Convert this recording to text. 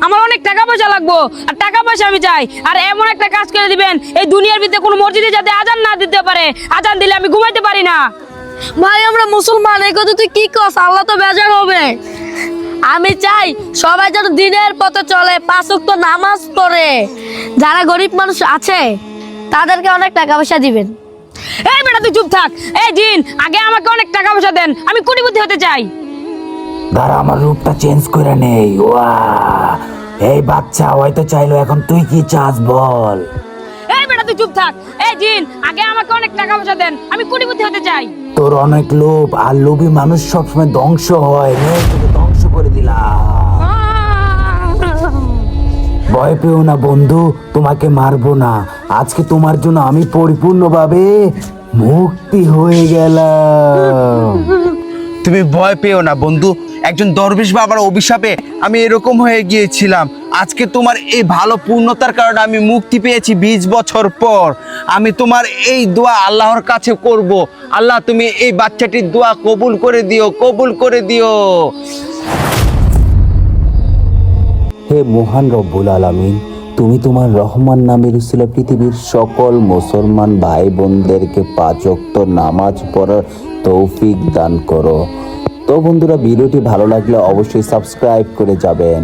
আমার অনেক টাকা পয়সা লাগবো, আর টাকা পয়সা আমি চাই। আর এমন একটা কাজ করে দিবেন, এই দুনিয়ার ভিতরে কোনো মসজিদে যাতে আজান না দিতে পারে, আজান দিলে আমি ঘুমাইতে পারি না। ভাই আমরা মুসলমান, এই কথা তুই কি কস? আল্লাহ তো বেজার হবে। আমি চাই সবাই যেন দিনের পথে চলে, 5 ওয়াক্ত নামাজ পড়ে। যারা গরিব মানুষ আছে তাদেরকে অনেক টাকা পয়সা দিবেন। এই বেটা তুই চুপ থাক। এই জিন, আগে আমাকে অনেক টাকা পয়সা দেন, আমি কোটিপতি হতে চাই। দাঁড়া, আমার রূপটা চেঞ্জ করে নেই। ওয়া, এই বাচ্চা হয়তো চাইলো, এখন তুই কি চাস বল? এই বেটা তুই চুপ থাক। এই জিন, আগে আমাকে অনেক টাকা পয়সা দেন, আমি কোটিপতি হতে চাই। তোর অনেক লোভ, আর লোভী মানুষ সবসময় ধ্বংস হয়। নে, তোকে ধ্বংস করে দিলাম। ভয় পেও না বন্ধু, তোমাকে মারবো না। আজকে তোমার জন্য আমি পরিপূর্ণভাবে মুক্তি হয়ে গেলাম। তুমি ভয় পেও না বন্ধু, একজন দরবেশ বাবার অভিশাপে আমি এরকম হয়ে গিয়েছিলাম। আজকে তোমার এই ভালো পূর্ণতার কারণে আমি মুক্তি পেয়েছি 20 বছর পর। আমি তোমার এই দোয়া আল্লাহর কাছে করব। আল্লাহ, তুমি এই বাচ্চাটির দোয়া কবুল করে দিও, কবুল করে দিও। হে মহান রব্বুল আলামিন, তুমি তোমার রহমান নামের উসিলা পৃথিবীর সকল মুসলমান ভাই বোনদেরকে 5 ওয়াক্ত নামাজ পড়ার তৌফিক দান করো। তো বন্ধুরা, ভিডিওটি ভালো লাগলে অবশ্যই সাবস্ক্রাইব করে যাবেন।